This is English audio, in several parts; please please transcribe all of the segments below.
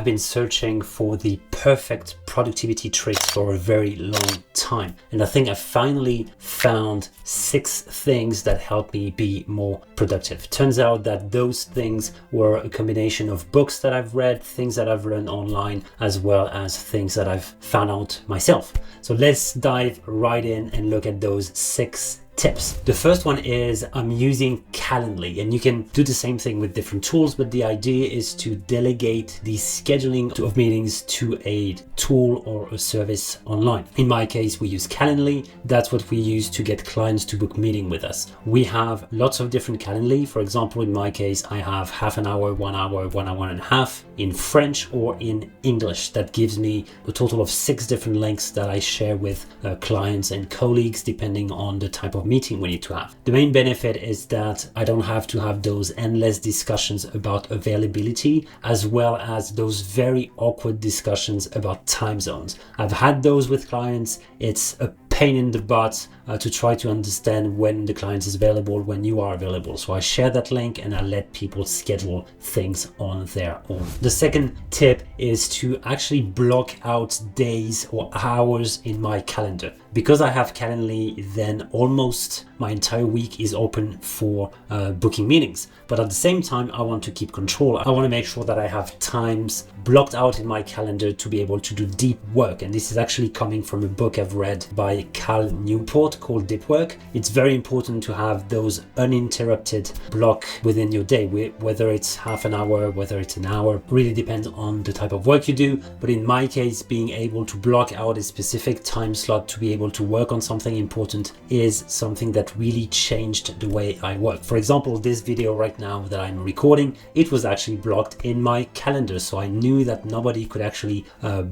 been searching for the perfect productivity tricks for a very long time. And I think I finally found 6 things that help me be more productive. Turns out that those things were a combination of books that I've read, things that I've learned online, as well as things that I've found out myself. So let's dive right in and look at those 6 tips. The first one is I'm using Calendly, and you can do the same thing with different tools, but the idea is to delegate the scheduling of meetings to a tool or a service online. In my case, we use Calendly. That's what we use to get clients to book meeting with us. We have lots of different Calendly. For example, in my case, I have half an hour, 1 hour, 1 hour and a half in French or in English. That gives me a total of 6 different links that I share with clients and colleagues, depending on the type of meeting we need to have. The main benefit is that I don't have to have those endless discussions about availability, as well as those very awkward discussions about time zones. I've had those with clients. It's a pain in the butt to try to understand when the client is available, when you are available. So I share that link and I let people schedule things on their own. The second tip is to actually block out days or hours in my calendar. Because I have Calendly, then almost my entire week is open for booking meetings. But at the same time, I want to keep control. I want to make sure that I have times blocked out in my calendar to be able to do deep work. And this is actually coming from a book I've read by Cal Newport called Deep Work. It's very important to have those uninterrupted block within your day, whether it's half an hour, whether it's an hour, really depends on the type of work you do. But in my case, being able to block out a specific time slot to be able to work on something important is something that really changed the way I work. For example, this video right now that I'm recording, it was actually blocked in my calendar. So I knew that nobody could actually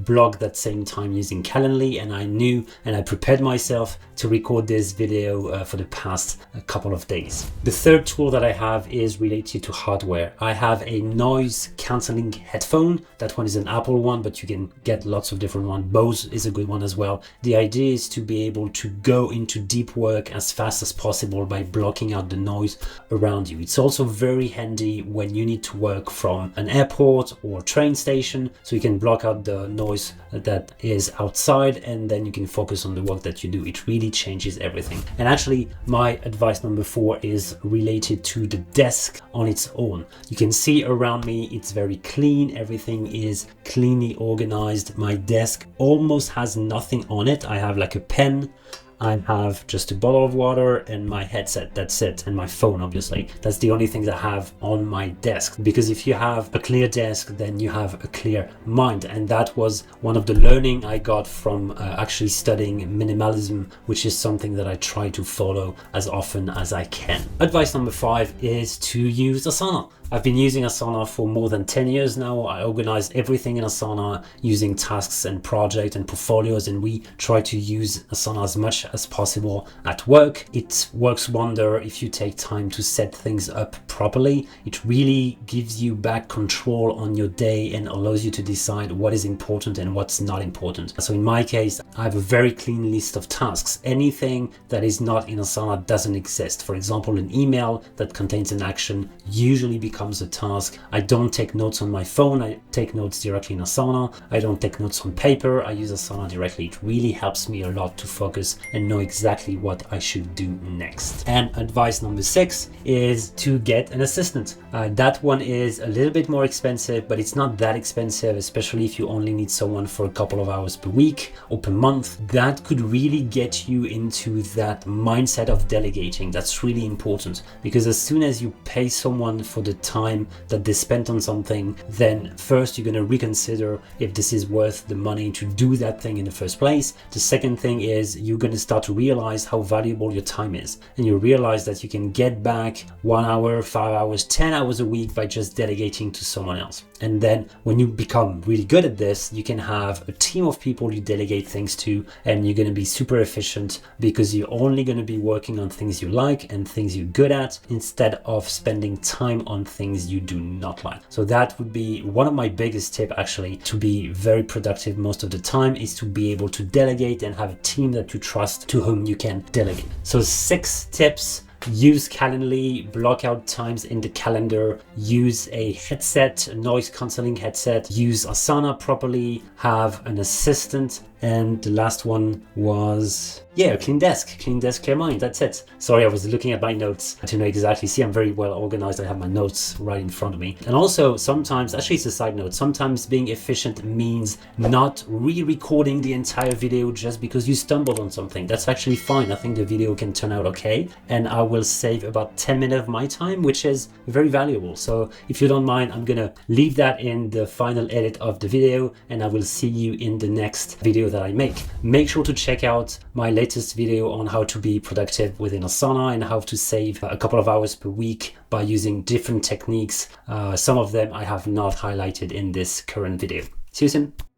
block that same time using Calendly, and I knew and I prepared myself to record this video for the past couple of days. The third tool that I have is related to hardware. I have a noise cancelling headphone. That one is an Apple one, but you can get lots of different ones. Bose is a good one as well. The idea is to be able to go into deep work as fast as possible by blocking out the noise around you. It's also very handy when you need to work from an airport or train station, so you can block out the noise that is outside and then you can focus on the work that you do. It really changes everything. And actually, my advice number 4 is related to the desk on its own. You can see around me, it's very clean. Everything is cleanly organized. My desk almost has nothing on it. I have like a pen, I have just a bottle of water and my headset, that's it, and my phone, obviously. That's the only things I have on my desk, because if you have a clear desk, then you have a clear mind. And that was one of the learning I got from actually studying minimalism, which is something that I try to follow as often as I can. Advice number 5 is to use Asana. I've been using Asana for more than 10 years now. I organize everything in Asana using tasks and projects and portfolios, and we try to use Asana as much as possible at work. It works wonder if you take time to set things up properly. It really gives you back control on your day and allows you to decide what is important and what's not important. So in my case, I have a very clean list of tasks. Anything that is not in Asana doesn't exist. For example, an email that contains an action usually becomes a task. I don't take notes on my phone. I take notes directly in Asana. I don't take notes on paper. I use Asana directly. It really helps me a lot to focus and know exactly what I should do next. And advice number 6 is to get an assistant. That one is a little bit more expensive, but it's not that expensive, especially if you only need someone for a couple of hours per week or per month. That could really get you into that mindset of delegating. That's really important, because as soon as you pay someone for the time that they spent on something, then first you're going to reconsider if this is worth the money to do that thing in the first place. The second thing is you're going to start to realize how valuable your time is, and you realize that you can get back 1 hour, 5 hours, 10 hours a week by just delegating to someone else. And then when you become really good at this, you can have a team of people you delegate things to, and you're going to be super efficient because you're only going to be working on things you like and things you're good at, instead of spending time on things you do not like. So that would be one of my biggest tips, actually, to be very productive most of the time, is to be able to delegate and have a team that you trust to whom you can delegate. So 6 tips use Calendly, block out times in the calendar, use a headset, a noise cancelling headset, use Asana properly, have an assistant, and the last one was, yeah, a clean desk, clear mind. That's it. Sorry, I was looking at my notes to know exactly. See, I'm very well organized. I have my notes right in front of me. And also sometimes, actually it's a side note, sometimes being efficient means not re-recording the entire video just because you stumbled on something. That's actually fine. I think the video can turn out okay. And I will save about 10 minutes of my time, which is very valuable. So if you don't mind, I'm gonna leave that in the final edit of the video, and I will see you in the next video that I make. Make sure to check out my latest video on how to be productive within Asana and how to save a couple of hours per week by using different techniques. Some of them I have not highlighted in this current video. See you soon.